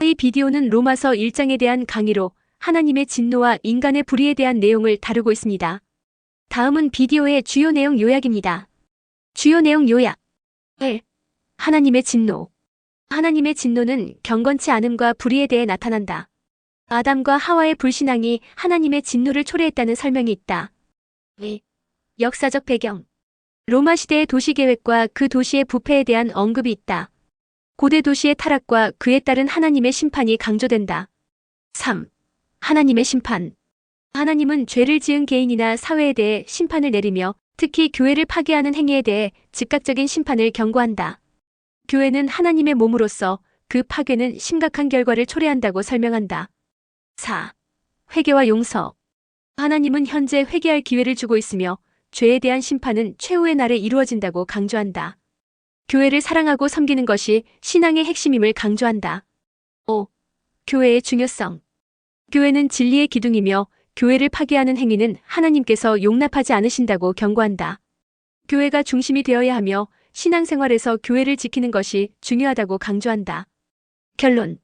이 비디오는 로마서 1장에 대한 강의로 하나님의 진노와 인간의 불의에 대한 내용을 다루고 있습니다. 다음은 비디오의 주요 내용 요약입니다. 주요 내용 요약. 1. 하나님의 진노. 하나님의 진노는 경건치 않음과 불의에 대해 나타난다. 아담과 하와의 불신앙이 하나님의 진노를 초래했다는 설명이 있다. 2. 역사적 배경. 로마 시대의 도시계획과 그 도시의 부패에 대한 언급이 있다. 고대 도시의 타락과 그에 따른 하나님의 심판이 강조된다. 3. 하나님의 심판. 하나님은 죄를 지은 개인이나 사회에 대해 심판을 내리며 특히 교회를 파괴하는 행위에 대해 즉각적인 심판을 경고한다. 교회는 하나님의 몸으로서 그 파괴는 심각한 결과를 초래한다고 설명한다. 4. 회개와 용서. 하나님은 현재 회개할 기회를 주고 있으며 죄에 대한 심판은 최후의 날에 이루어진다고 강조한다. 교회를 사랑하고 섬기는 것이 신앙의 핵심임을 강조한다. 5. 교회의 중요성. 교회는 진리의 기둥이며 교회를 파괴하는 행위는 하나님께서 용납하지 않으신다고 경고한다. 교회가 중심이 되어야 하며 신앙생활에서 교회를 지키는 것이 중요하다고 강조한다. 결론.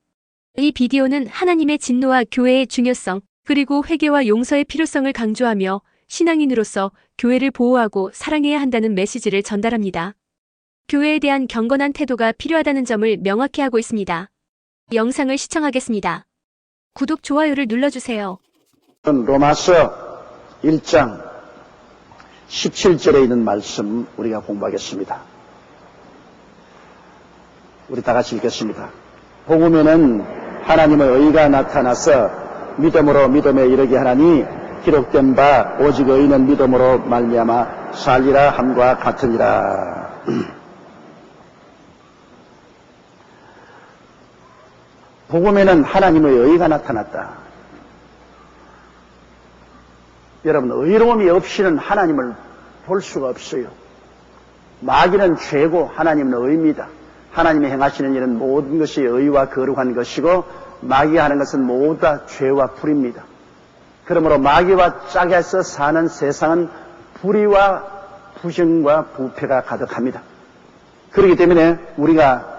이 비디오는 하나님의 진노와 교회의 중요성, 그리고 회개와 용서의 필요성을 강조하며 신앙인으로서 교회를 보호하고 사랑해야 한다는 메시지를 전달합니다. 교회에 대한 경건한 태도가 필요하다는 점을 명확히 하고 있습니다. 영상을 시청하겠습니다. 구독, 좋아요를 눌러주세요. 로마서 1장 17절에 있는 말씀 우리가 공부하겠습니다. 우리 다 같이 읽겠습니다. 복음에는 하나님의 의가 나타나서 믿음으로 믿음에 이르게 하나니 기록된 바 오직 의인은 믿음으로 말미암아 살리라 함과 같으니라. 복음에는 하나님의 의가 나타났다. 여러분, 의로움이 없이는 하나님을 볼 수가 없어요. 마귀는 죄고 하나님은 의입니다. 하나님이 행하시는 일은 모든 것이 의와 거룩한 것이고 마귀가 하는 것은 모두 다 죄와 불입니다. 그러므로 마귀와 짝에서 사는 세상은 불의와 부정과 부패가 가득합니다. 그렇기 때문에 우리가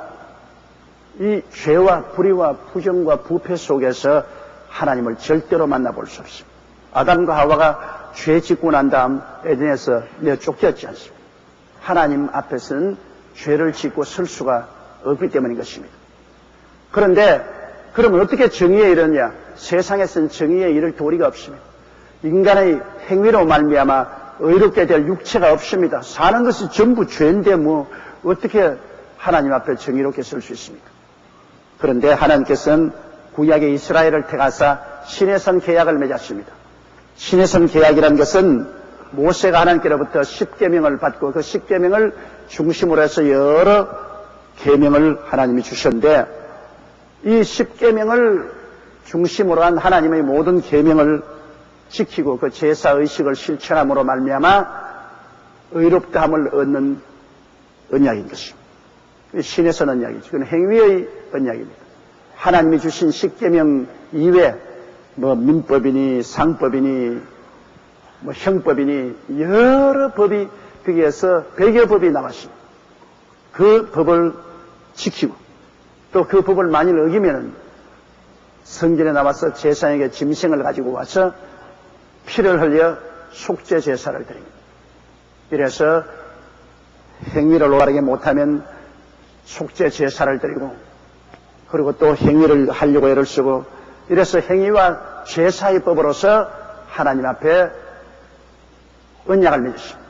이 죄와 불의와 부정과 부패 속에서 하나님을 절대로 만나볼 수 없습니다. 아담과 하와가 죄 짓고 난 다음 에덴에서 내쫓겼지 않습니까? 하나님 앞에서는 죄를 짓고 설 수가 없기 때문인 것입니다. 그런데 그러면 어떻게 정의에 이르느냐? 세상에서는 정의에 이를 도리가 없습니다. 인간의 행위로 말미암아 의롭게 될 육체가 없습니다. 사는 것이 전부 죄인데 뭐 어떻게 하나님 앞에 정의롭게 설 수 있습니까? 그런데 하나님께서는 구약의 이스라엘을 택하사 신해선 계약을 맺었습니다. 신해선 계약이라는 것은 모세가 하나님께로부터 10계명을 받고 그 10계명을 중심으로 해서 여러 계명을 하나님이 주셨는데 이 10계명을 중심으로 한 하나님의 모든 계명을 지키고 그 제사의식을 실천함으로 말미암아 의롭다함을 얻는 언약인 것입니다. 신에선 언약이죠. 그건 행위의 언약입니다. 하나님이 주신 10계명 이외에 뭐 민법이니 상법이니 뭐 형법이니 여러 법이 거기에서 100여 법이 나왔습니다. 그 법을 지키고 또 그 법을 만일 어기면은 성전에 나와서 제사장에게 짐승을 가지고 와서 피를 흘려 속죄 제사를 드립니다. 이래서 행위를 올바르게 못하면 속죄 제사를 드리고 그리고 또 행위를 하려고 애를 쓰고 이래서 행위와 제사의 법으로서 하나님 앞에 언약을 맺었습니다.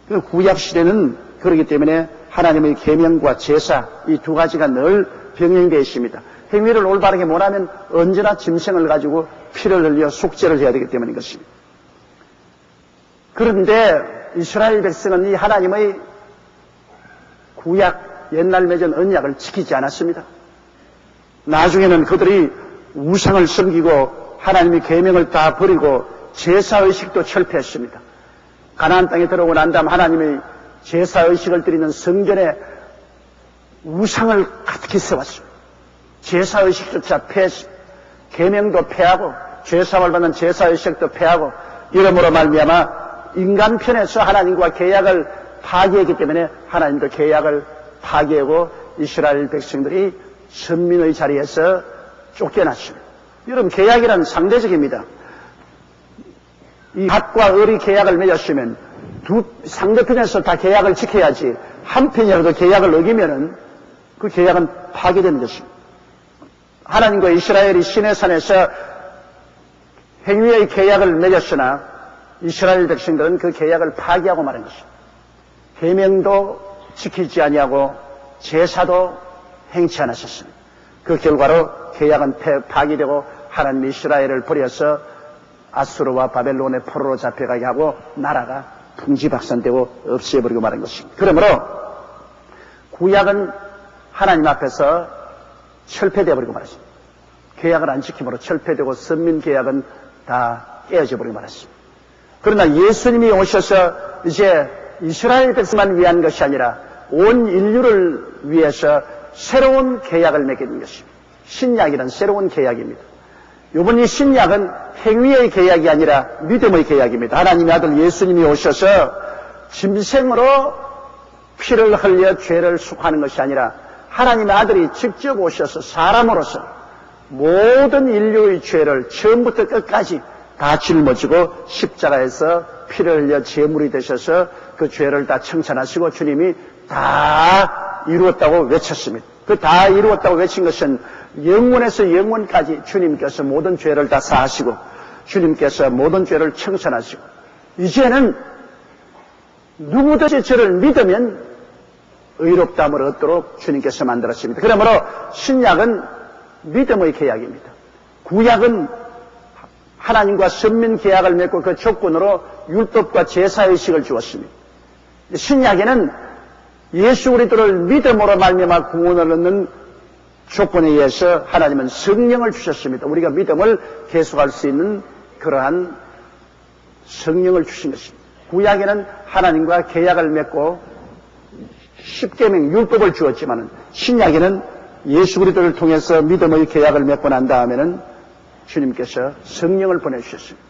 그 구약 시대는 그렇기 때문에 하나님의 계명과 제사 이 두 가지가 늘 병행되어 있습니다. 행위를 올바르게 못하면 언제나 짐승을 가지고 피를 흘려 속죄를 해야 되기 때문인 것입니다. 그런데 이스라엘 백성은 이 하나님의 구약 옛날 맺은 언약을 지키지 않았습니다. 나중에는 그들이 우상을 섬기고 하나님의 계명을 다 버리고 제사의식도 철폐했습니다. 가나안 땅에 들어오고 난 다음 하나님의 제사의식을 드리는 성전에 우상을 가득히 세웠습니다. 제사의식조차 폐했습니다. 계명도 폐하고 죄사함을 받는 제사의식도 폐하고 이러므로 말미암아 인간 편에서 하나님과 계약을 파기했기 때문에 하나님도 계약을 파기하고 이스라엘 백성들이 선민의 자리에서 쫓겨났습니다. 여러분, 계약이란 상대적입니다. 이 갓과 을이 계약을 맺었으면 두 상대편에서 다 계약을 지켜야지 한 편이라도 계약을 어기면은 그 계약은 파괴되는 것입니다. 하나님과 이스라엘이 시내산에서 행위의 계약을 맺었으나 이스라엘 백성들은 그 계약을 파기하고 말한 것입니다. 계명도 지키지 아니하고 제사도 행치 않았습니다. 그 결과로 계약은 파기되고 하나님이 이스라엘을 버려서 아수르와 바벨론의 포로로 잡혀가게 하고 나라가 풍지박산되고 없애버리고 말한 것입니다. 그러므로 구약은 하나님 앞에서 철폐되어 버리고 말았습니다. 계약을 안 지킴으로 철폐되고 선민 계약은 다 깨어져 버리고 말았습니다. 그러나 예수님이 오셔서 이제 이스라엘 백성만 위한 것이 아니라 온 인류를 위해서 새로운 계약을 맺게 된 것입니다. 신약이란 새로운 계약입니다. 이번 이 신약은 행위의 계약이 아니라 믿음의 계약입니다. 하나님의 아들 예수님이 오셔서 짐승으로 피를 흘려 죄를 속하는 것이 아니라 하나님의 아들이 직접 오셔서 사람으로서 모든 인류의 죄를 처음부터 끝까지 다 짊어지고 십자가에서 피를 흘려 제물이 되셔서 그 죄를 다 청산하시고 주님이 다 이루었다고 외쳤습니다. 그 다 이루었다고 외친 것은 영원에서 영원까지 주님께서 모든 죄를 다 사하시고 주님께서 모든 죄를 청산하시고 이제는 누구든지 저를 믿으면 의롭다함을 얻도록 주님께서 만들었습니다. 그러므로 신약은 믿음의 계약입니다. 구약은 하나님과 선민 계약을 맺고 그 조건으로 율법과 제사의식을 주었습니다. 신약에는 예수 그리스도를 믿음으로 말미암아 구원을 얻는 조건에 의해서 하나님은 성령을 주셨습니다. 우리가 믿음을 계속할 수 있는 그러한 성령을 주신 것입니다. 구약에는 하나님과 계약을 맺고 십계명 율법을 주었지만은 신약에는 예수 그리스도를 통해서 믿음의 계약을 맺고 난 다음에는 주님께서 성령을 보내주셨습니다.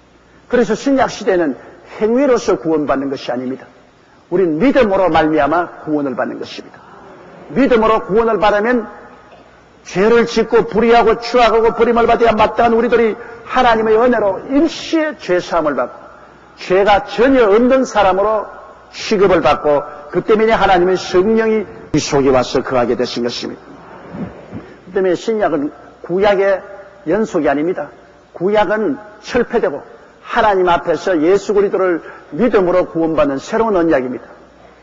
그래서 신약 시대는 행위로서 구원받는 것이 아닙니다. 우린 믿음으로 말미암아 구원을 받는 것입니다. 믿음으로 구원을 받으면 죄를 짓고 불의하고 추악하고 버림을 받아야 마땅한 우리들이 하나님의 은혜로 일시에 죄사함을 받고 죄가 전혀 없는 사람으로 취급을 받고 그 때문에 하나님의 성령이 우리 속에 와서 거하게 되신 것입니다. 그 때문에 신약은 구약의 연속이 아닙니다. 구약은 철폐되고 하나님 앞에서 예수 그리스도를 믿음으로 구원받는 새로운 언약입니다.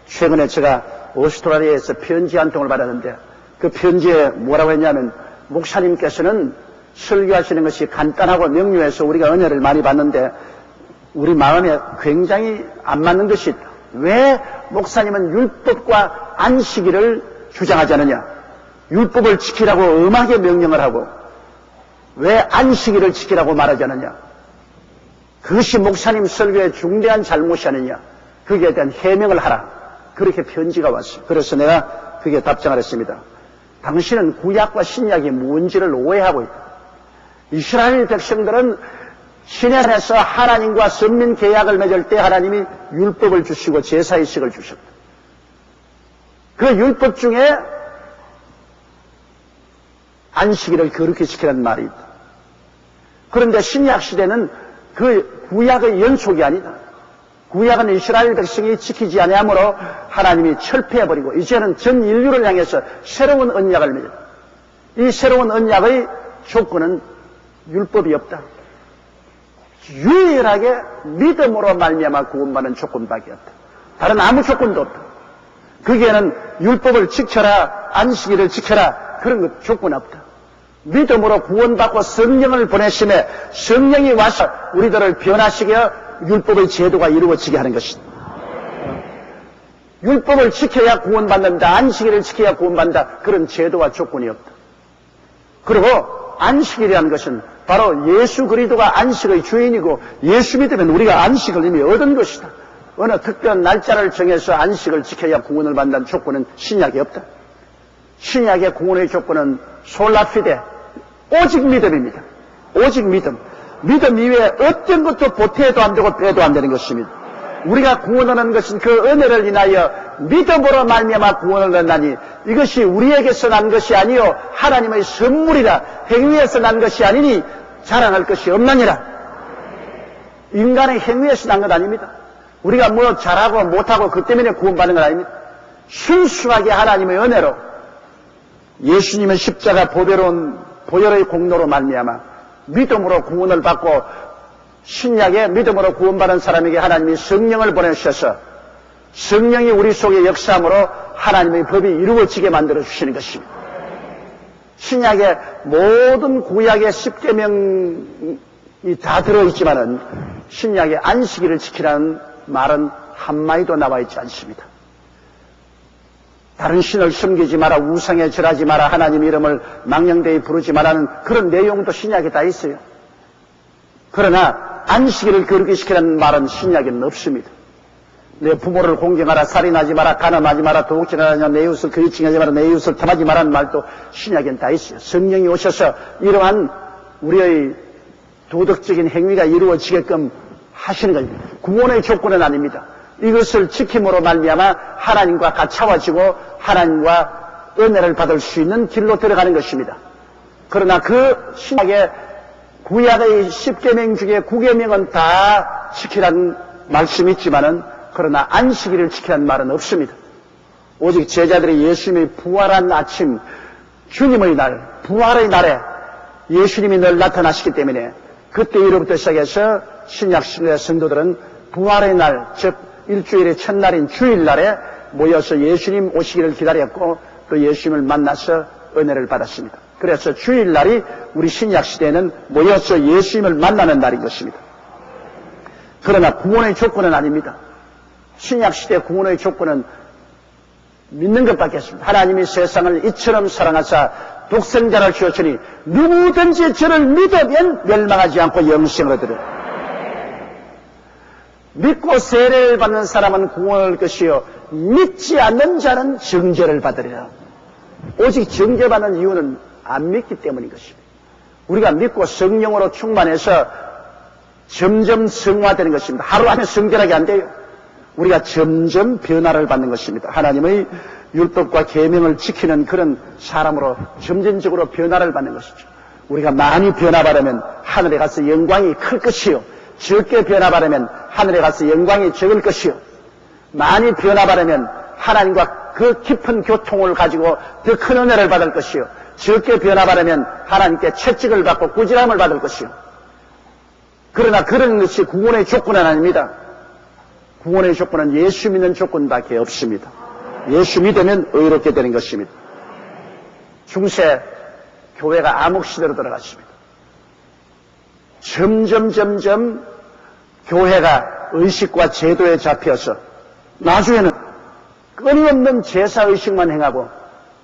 최근에 제가 오스트라리아에서 편지 한 통을 받았는데 그 편지에 뭐라고 했냐면 목사님께서는 설교하시는 것이 간단하고 명료해서 우리가 은혜를 많이 받는데 우리 마음에 굉장히 안 맞는 것이 있다. 왜 목사님은 율법과 안식일을 주장하지 않느냐? 율법을 지키라고 엄하게 명령을 하고 왜 안식일을 지키라고 말하지 않느냐? 그것이 목사님 설교의 중대한 잘못이 아니냐? 거기에 대한 해명을 하라. 그렇게 편지가 왔어요. 그래서 내가 그게 답장을 했습니다. 당신은 구약과 신약이 뭔지를 오해하고 있다. 이스라엘 백성들은 시내산에서 하나님과 선민 계약을 맺을 때 하나님이 율법을 주시고 제사의식을 주셨다. 그 율법 중에 안식일을 거룩히 지키라는 말이 있다. 그런데 신약 시대는 그 구약의 연속이 아니다. 구약은 이스라엘 백성이 지키지 아니하므로 하나님이 철폐해버리고 이제는 전 인류를 향해서 새로운 언약을 맺었다. 이 새로운 언약의 조건은 율법이 없다. 유일하게 믿음으로 말미암아 구원받는 조건밖에 없다. 다른 아무 조건도 없다. 거기에는 율법을 지켜라, 안식일을 지켜라 그런 것 조건 없다. 믿음으로 구원받고 성령을 보내심에 성령이 와서 우리들을 변화시켜 율법의 제도가 이루어지게 하는 것이다. 율법을 지켜야 구원받는다. 안식일을 지켜야 구원받는다. 그런 제도와 조건이 없다. 그리고 안식일이라는 것은 바로 예수 그리스도가 안식의 주인이고 예수 믿으면 우리가 안식을 이미 얻은 것이다. 어느 특별한 날짜를 정해서 안식을 지켜야 구원을 받는다는 조건은 신약에 없다. 신약의 구원의 조건은 솔라피데, 오직 믿음입니다. 오직 믿음. 믿음 이외에 어떤 것도 보태도 안 되고 빼도 안 되는 것입니다. 우리가 구원을 얻는 것은 그 은혜를 인하여 믿음으로 말미암아 구원을 얻나니 이것이 우리에게서 난 것이 아니요 하나님의 선물이라. 행위에서 난 것이 아니니 자랑할 것이 없나니라. 인간의 행위에서 난 것 아닙니다. 우리가 뭐 잘하고 못하고 그 때문에 구원받는 건 아닙니다. 순수하게 하나님의 은혜로 예수님의 십자가 보혈의 공로로 말미암아 믿음으로 구원을 받고 신약에 믿음으로 구원받은 사람에게 하나님이 성령을 보내주셔서 성령이 우리 속에 역사함으로 하나님의 법이 이루어지게 만들어 주시는 것입니다. 신약에 모든 구약의 10계명이 다 들어있지만은 신약의 안식일을 지키라는 말은 한마디도 나와 있지 않습니다. 다른 신을 섬기지 마라, 우상에 절하지 마라, 하나님 이름을 망령되이 부르지 마라는 그런 내용도 신약에 다 있어요. 그러나 안식일을 거룩히 시키라는 말은 신약에는 없습니다. 내 부모를 공경하라, 살인하지 마라, 간음하지 마라, 도둑질하지 마라, 내 이웃을 거짓증하지 마라, 내 이웃을 탐하지 마라는 말도 신약에는 다 있어요. 성령이 오셔서 이러한 우리의 도덕적인 행위가 이루어지게끔 하시는 겁니다. 구원의 조건은 아닙니다. 이것을 지킴으로 말미암아 하나님과 가까워지고 하나님과 은혜를 받을 수 있는 길로 들어가는 것입니다. 그러나 그 신약의 구약의 10계명 중에 9계명은 다 지키라는 말씀이 있지만은 그러나 안식일을 지키라는 말은 없습니다. 오직 제자들이 예수님의 부활한 아침, 주님의 날, 부활의 날에 예수님이 늘 나타나시기 때문에 그때 이후부터 시작해서 신약 신의 성도들은 부활의 날, 즉 일주일의 첫날인 주일날에 모여서 예수님 오시기를 기다렸고 또 예수님을 만나서 은혜를 받았습니다. 그래서 주일날이 우리 신약 시대에는 모여서 예수님을 만나는 날인 것입니다. 그러나 구원의 조건은 아닙니다. 신약 시대 구원의 조건은 믿는 것밖에 없습니다. 하나님이 세상을 이처럼 사랑하사 독생자를 주었으니 누구든지 저를 믿으면 멸망하지 않고 영생을 얻으리라. 믿고 세례를 받는 사람은 구원을 얻을 것이요 믿지 않는 자는 정죄를 받으리라. 오직 정죄받는 이유는 안 믿기 때문인 것입니다. 우리가 믿고 성령으로 충만해서 점점 성화되는 것입니다. 하루 안에 성결하게 안 돼요. 우리가 점점 변화를 받는 것입니다. 하나님의 율법과 계명을 지키는 그런 사람으로 점진적으로 변화를 받는 것이죠. 우리가 많이 변화받으면 하늘에 가서 영광이 클 것이요 적게 변화받으면 하늘에 가서 영광이 적을 것이요 많이 변화받으면 하나님과 그 깊은 교통을 가지고 더 큰 은혜를 받을 것이요 적게 변화받으면 하나님께 채찍을 받고 꾸지람을 받을 것이요. 그러나 그런 것이 구원의 조건은 아닙니다. 구원의 조건은 예수 믿는 조건밖에 없습니다. 예수 믿으면 의롭게 되는 것입니다. 중세 교회가 암흑시대로 들어갔습니다. 점점 교회가 의식과 제도에 잡혀서 나중에는 끊임없는 제사의식만 행하고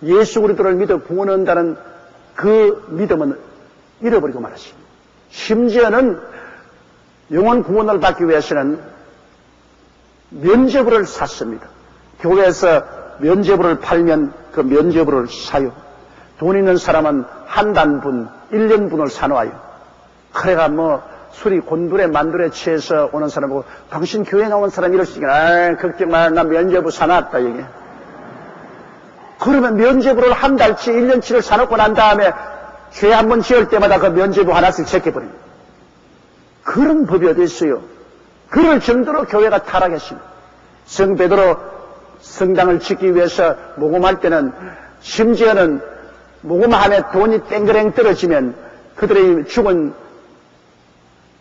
예수 그리스도를 믿어 구원 얻는다는 그 믿음은 잃어버리고 말았습니다. 심지어는 영원 구원을 받기 위해서는 면죄부를 샀습니다. 교회에서 면죄부를 팔면 그 면죄부를 사요. 돈 있는 사람은 한 단분, 1년분을 사놓아요. 그래가 뭐 술이 곤두레 만두레 취해서 오는 사람 보고 당신 교회 나온 사람 이러시니까 걱정 마, 나 면죄부 사놨다 이게. 그러면 면죄부를 한 달치 1년치를 사놓고 난 다음에 죄 한 번 지을 때마다 그 면죄부 하나씩 제껴버립니다. 그런 법이 어디 있어요? 그럴 정도로 교회가 타락했습니다. 성 베드로 성당을 짓기 위해서 모금할 때는 심지어는 모금함에 돈이 땡그랭 떨어지면 그들의 죽은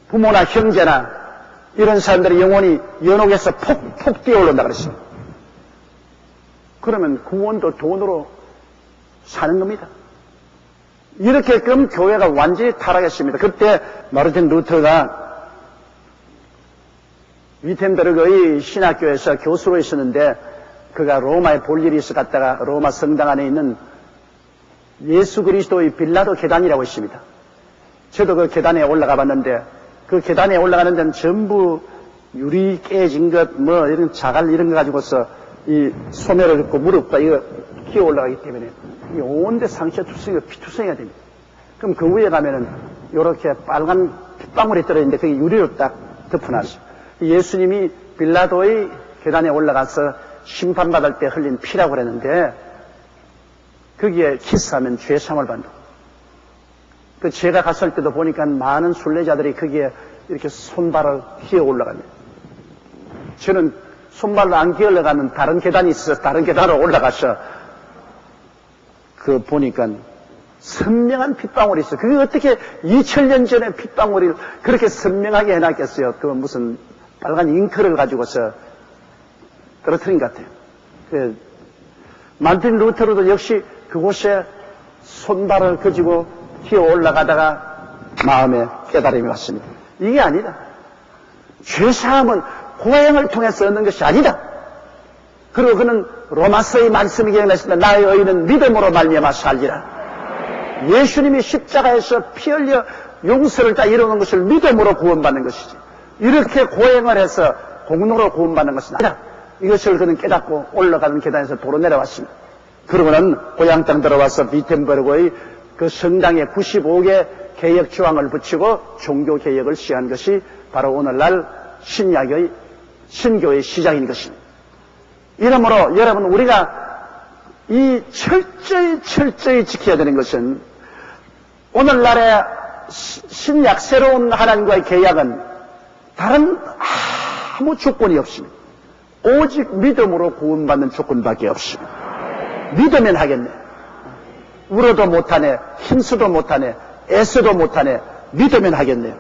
부모나 형제나 이런 사람들의 영혼이 연옥에서 폭 뛰어올른다 그랬습니다. 그러면 구원도 돈으로 사는 겁니다. 이렇게끔 교회가 완전히 타락했습니다. 그때 마르틴 루터가 위텐베르그의 신학교에서 교수로 있었는데 그가 로마에 볼 일이 있어 갔다가 로마 성당 안에 있는 예수 그리스도의 빌라도 계단이라고 있습니다. 저도 그 계단에 올라가 봤는데 그 계단에 올라가는 데는 전부 유리 깨진 것, 뭐 이런 자갈 이런 거 가지고서 이 소매를 긋고 무릎과 이거 기어 올라가기 때문에 이 온데 상처투성이가 피투성이가 됩니다. 그럼 그 위에 가면은 이렇게 빨간 핏방울이 떨어지는데 그게 유리로 딱 덮어놨어요. 예수님이 빌라도의 계단에 올라가서 심판받을 때 흘린 피라고 그랬는데 거기에 키스하면 죄 사함을 받는다. 그 제가 갔을 때도 보니까 많은 순례자들이 거기에 이렇게 손발을 기어 올라갑니다. 저는 손발로 안 기어 올라가는 다른 계단이 있어서 다른 계단으로 올라가서 그 보니까 선명한 핏방울이 있어요. 그게 어떻게 2000년 전에 핏방울을 그렇게 선명하게 해놨겠어요. 그 무슨 빨간 잉크를 가지고서 떨어뜨린 것 같아요. 그 말틴 루터로도 역시 그곳에 손발을 거지고 기어 올라가다가 마음에 깨달음이 왔습니다. 이게 아니다. 죄사함은 고행을 통해서 얻는 것이 아니다. 그리고 그는 로마서의 말씀이 기억났습니다. 나의 의는 믿음으로 말미암아 살리라. 예수님이 십자가에서 피 흘려 용서를 다 이루는 것을 믿음으로 구원받는 것이지. 이렇게 고행을 해서 공로로 구원받는 것은 아니다. 이것을 그는 깨닫고 올라가는 계단에서 도로 내려왔습니다. 그러고는 고향 땅 들어와서 비텐버그의 그 성당에 95개 개혁 조항을 붙이고 종교 개혁을 시한 것이 바로 오늘날 신약의 신교의 시작인 것입니다. 이러므로 여러분 우리가 이 철저히 지켜야 되는 것은 오늘날의 신약 새로운 하나님과의 계약은 다른 아무 조건이 없습니다. 오직 믿음으로 구원받는 조건밖에 없습니다. 믿으면 하겠네. 울어도 못하네. 힘써도 못하네. 애써도 못하네. 믿으면 하겠네요.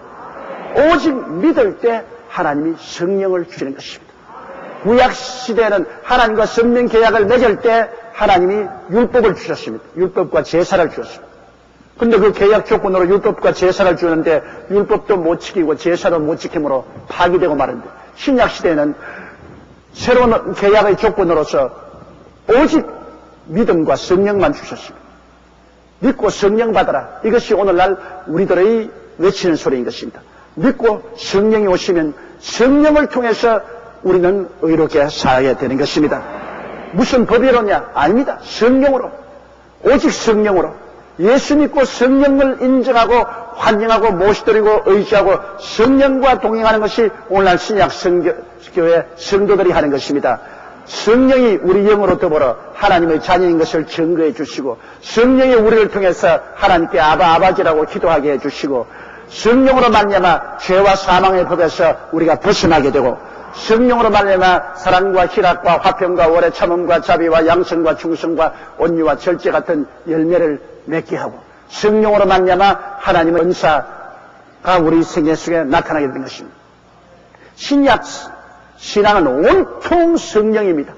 오직 믿을 때 하나님이 성령을 주시는 것입니다. 구약시대에는 하나님과 성령 계약을 맺을 때 하나님이 율법을 주셨습니다. 율법과 제사를 주셨습니다. 근데 그 계약 조건으로 율법과 제사를 주는데 율법도 못 지키고 제사도 못 지킴으로 파기되고 마는데 신약시대에는 새로운 계약의 조건으로서 오직 믿음과 성령만 주셨습니다. 믿고 성령 받아라. 이것이 오늘날 우리들의 외치는 소리인 것입니다. 믿고 성령이 오시면 성령을 통해서 우리는 의롭게 살아야 되는 것입니다. 무슨 법이로냐? 아닙니다. 성령으로. 오직 성령으로. 예수 믿고 성령을 인정하고 환영하고 모시드리고 의지하고 성령과 동행하는 것이 오늘날 신약 성교회 성도들이 하는 것입니다. 성령이 우리 영으로 더불어 하나님의 자녀인 것을 증거해 주시고 성령이 우리를 통해서 하나님께 아버지라고 기도하게 해주시고 성령으로 말미암아 죄와 사망의 법에서 우리가 벗어나게 되고 성령으로 말미암아 사랑과 희락과 화평과 오래 참음과 자비와 양성과 충성과 온유와 절제 같은 열매를 맺게 하고 성령으로 말미암아 하나님의 은사가 우리 생애 속에 나타나게 되는 것입니다. 신약 신앙은 온통 성령입니다.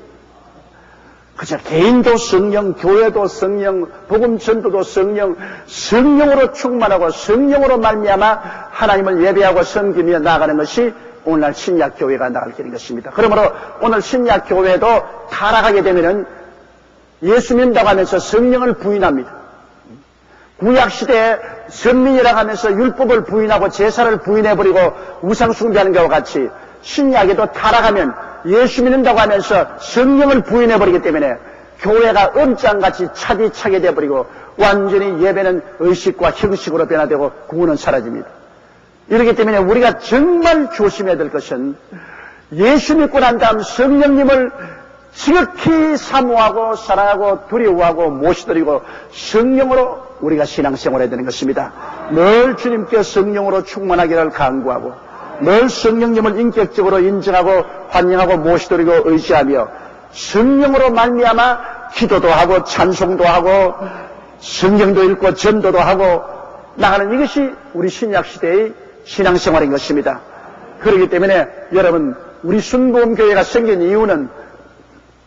그저 개인도 성령, 교회도 성령, 복음 전도도 성령, 성령으로 충만하고 성령으로 말미암아 하나님을 예배하고 섬기며 나아가는 것이 오늘날 신약 교회가 나갈 길인 것입니다. 그러므로 오늘 신약 교회도 타락하게 되면은 예수 믿는다고 하면서 성령을 부인합니다. 구약 시대에 선민이라고 하면서 율법을 부인하고 제사를 부인해버리고 우상 숭배하는 것과 같이 신약에도 타락하면 예수 믿는다고 하면서 성령을 부인해버리기 때문에 교회가 음장같이 차디차게 되어버리고 완전히 예배는 의식과 형식으로 변화되고 구원은 사라집니다. 이렇기 때문에 우리가 정말 조심해야 될 것은 예수 믿고 난 다음 성령님을 지극히 사모하고 사랑하고 두려워하고 모시드리고 성령으로 우리가 신앙생활을 해야 되는 것입니다. 늘 주님께 성령으로 충만하기를 간구하고 늘 성령님을 인격적으로 인정하고 환영하고 모시드리고 의지하며 성령으로 말미암아 기도도 하고 찬송도 하고 성경도 읽고 전도도 하고 나가는 이것이 우리 신약시대의 신앙생활인 것입니다. 그렇기 때문에 여러분 우리 순복음교회가 생긴 이유는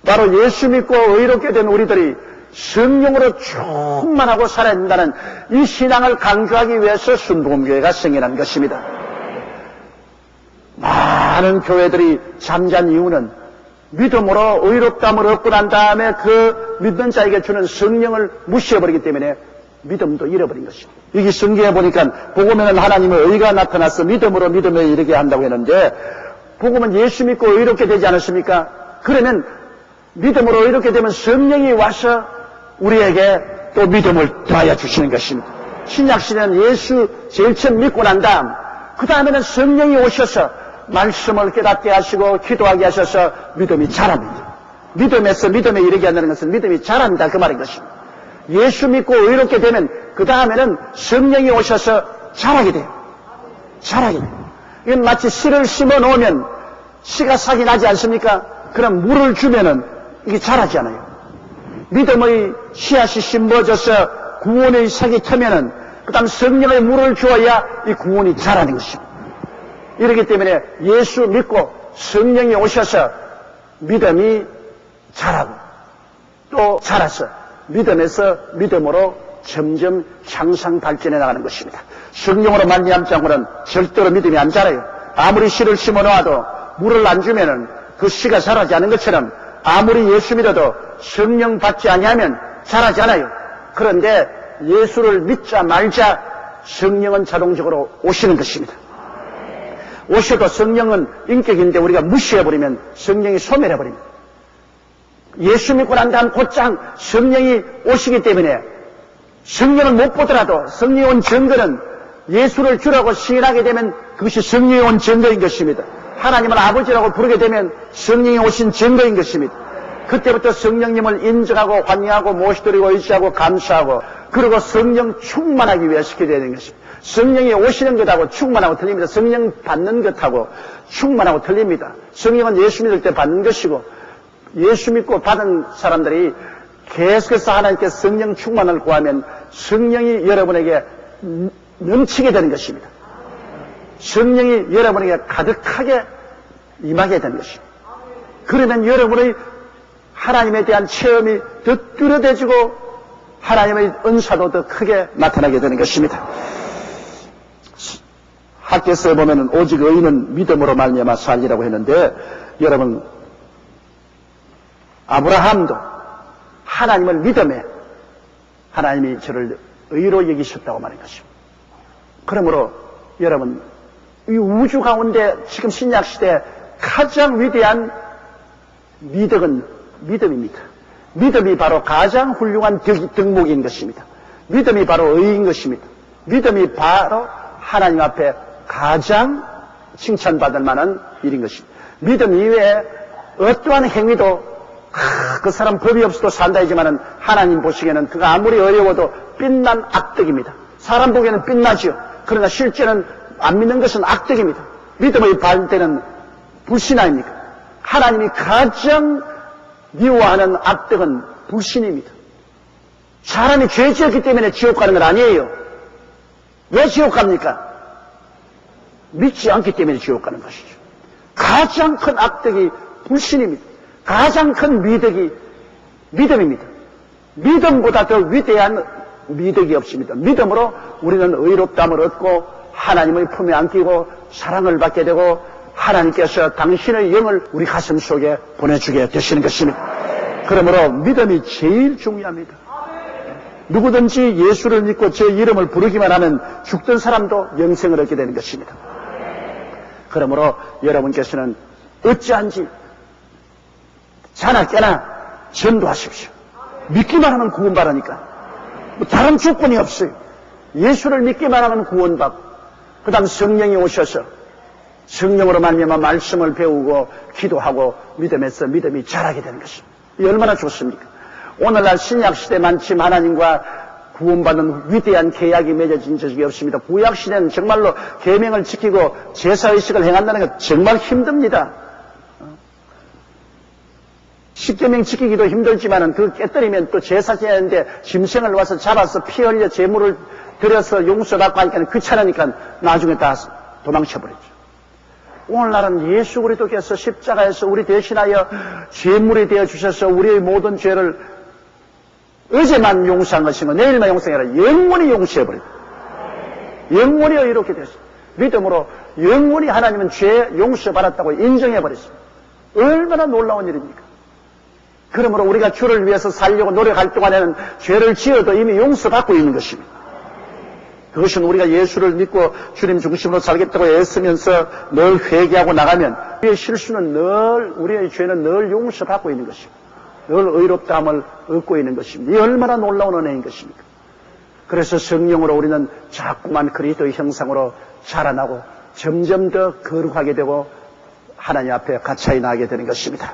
바로 예수 믿고 의롭게 된 우리들이 성령으로 충만하고 살아야 된다는 이 신앙을 강조하기 위해서 순복음교회가 생겨난 것입니다. 많은 교회들이 잠잔 이유는 믿음으로 의롭다함을 얻고 난 다음에 그 믿는 자에게 주는 성령을 무시해버리기 때문에 믿음도 잃어버린 것입니다. 여기 성경에 보니까 복음에는 하나님의 의가 나타나서 믿음으로 믿음에 이르게 한다고 했는데 복음은 예수 믿고 의롭게 되지 않았습니까? 그러면 믿음으로 의롭게 되면 성령이 와서 우리에게 또 믿음을 더하여 주시는 것입니다. 신약시대는 예수 제일 처음 믿고 난 다음 그 다음에는 성령이 오셔서 말씀을 깨닫게 하시고 기도하게 하셔서 믿음이 자랍니다. 믿음에서 믿음에 이르게 한다는 것은 믿음이 자란다 그 말인 것입니다. 예수 믿고 의롭게 되면 그 다음에는 성령이 오셔서 자라게 돼요. 자라게 돼요. 이건 마치 씨를 심어 놓으면 씨가 싹이 나지 않습니까? 그럼 물을 주면은 이게 자라지 않아요. 믿음의 씨앗이 심어져서 구원의 싹이 터면은 그 다음 성령의 물을 주어야 이 구원이 자라는 것입니다. 이렇기 때문에 예수 믿고 성령이 오셔서 믿음이 자라고 또 자라서 믿음에서 믿음으로 점점 향상 발전해 나가는 것입니다. 성령으로 말미암지 않고는 절대로 믿음이 안 자라요. 아무리 씨를 심어 놓아도 물을 안 주면은 그 씨가 자라지 않은 것처럼 아무리 예수 믿어도 성령 받지 아니하면 자라지 않아요. 그런데 예수를 믿자 말자 성령은 자동적으로 오시는 것입니다. 오셔도 성령은 인격인데 우리가 무시해버리면 성령이 소멸해버립니다. 예수 믿고 난 다음 곧장 성령이 오시기 때문에 성령을 못 보더라도 성령이 온 증거는 예수를 주라고 시인하게 되면 그것이 성령이 온 증거인 것입니다. 하나님을 아버지라고 부르게 되면 성령이 오신 증거인 것입니다. 그때부터 성령님을 인정하고 환영하고 모시드리고 의지하고 감사하고 그리고 성령 충만하기 위해 시켜야 되는 것입니다. 성령이 오시는 것하고 충만하고 틀립니다. 성령 받는 것하고 충만하고 틀립니다. 성령은 예수 믿을 때 받는 것이고 예수 믿고 받은 사람들이 계속해서 하나님께 성령 충만을 구하면 성령이 여러분에게 넘치게 되는 것입니다. 성령이 여러분에게 가득하게 임하게 되는 것입니다. 그러면 여러분의 하나님에 대한 체험이 더 뚜렷해지고 하나님의 은사도 더 크게 나타나게 되는 것입니다. 학개서에 보면 오직 의인은 믿음으로 말미암아 살리라고 했는데 여러분 아브라함도 하나님을 믿음에 하나님이 저를 의로 여기셨다고 말한 것입니다. 그러므로 여러분 이 우주 가운데 지금 신약시대 가장 위대한 미덕은 믿음입니다. 믿음이 바로 가장 훌륭한 덕목인 것입니다. 믿음이 바로 의인 것입니다. 믿음이 바로 하나님 앞에 가장 칭찬받을 만한 일인 것입니다. 믿음 이외에 어떠한 행위도 그 사람 법이 없어도 산다 하지만은 하나님 보시기에는 그가 아무리 어려워도 빛난 악덕입니다. 사람 보기에는 빛나지요. 그러나 실제는 안 믿는 것은 악덕입니다. 믿음의 발대는 불신 아닙니까? 하나님이 가장 미워하는 악덕은 불신입니다. 사람이 죄 지었기 때문에 지옥 가는 건 아니에요. 왜 지옥 갑니까? 믿지 않기 때문에 지옥 가는 것이죠. 가장 큰 악덕이 불신입니다. 가장 큰 미덕이 믿음입니다. 믿음보다 더 위대한 미덕이 없습니다. 믿음으로 우리는 의롭다함을 얻고 하나님의 품에 안기고 사랑을 받게 되고 하나님께서 당신의 영을 우리 가슴 속에 보내주게 되시는 것입니다. 그러므로 믿음이 제일 중요합니다. 누구든지 예수를 믿고 제 이름을 부르기만 하면 죽던 사람도 영생을 얻게 되는 것입니다. 그러므로 여러분께서는 어찌한지 자나 깨나 전도하십시오. 믿기만 하면 구원받으니까. 다른 조건이 없어요. 예수를 믿기만 하면 구원받고 그 다음 성령이 오셔서 성령으로 말미암아 말씀을 배우고 기도하고 믿음에서 믿음이 자라게 되는 것입니다. 이 얼마나 좋습니까? 오늘날 신약시대 만큼 하나님과 구원받는 위대한 계약이 맺어진 적이 없습니다. 구약시대는 정말로 계명을 지키고 제사의식을 행한다는 것 정말 힘듭니다. 십계명 지키기도 힘들지만은 그 깨뜨리면 또 제사 지내야 하는데 짐승을 와서 잡아서 피 흘려 제물을 드려서 용서받고 하니까 귀찮으니까 나중에 다 도망쳐버렸죠. 오늘날은 예수 그리스도께서 십자가에서 우리 대신하여 제물이 되어 주셔서 우리의 모든 죄를 어제만 용서한 것이고 내일만 용서하라 영원히 용서해버렸다. 영원히 의롭게 됐습니다. 믿음으로 영원히 하나님은 죄 용서받았다고 인정해버렸습니다. 얼마나 놀라운 일입니까? 그러므로 우리가 주를 위해서 살려고 노력할 동안에는 죄를 지어도 이미 용서받고 있는 것입니다. 그것은 우리가 예수를 믿고 주님 중심으로 살겠다고 애쓰면서 늘 회개하고 나가면 우리의 실수는 늘, 우리의 죄는 늘 용서받고 있는 것입니다. 늘 의롭다함을 얻고 있는 것입니다. 이 얼마나 놀라운 은혜인 것입니까? 그래서 성령으로 우리는 자꾸만 그리스도의 형상으로 자라나고 점점 더 거룩하게 되고 하나님 앞에 가차이 나게 되는 것입니다.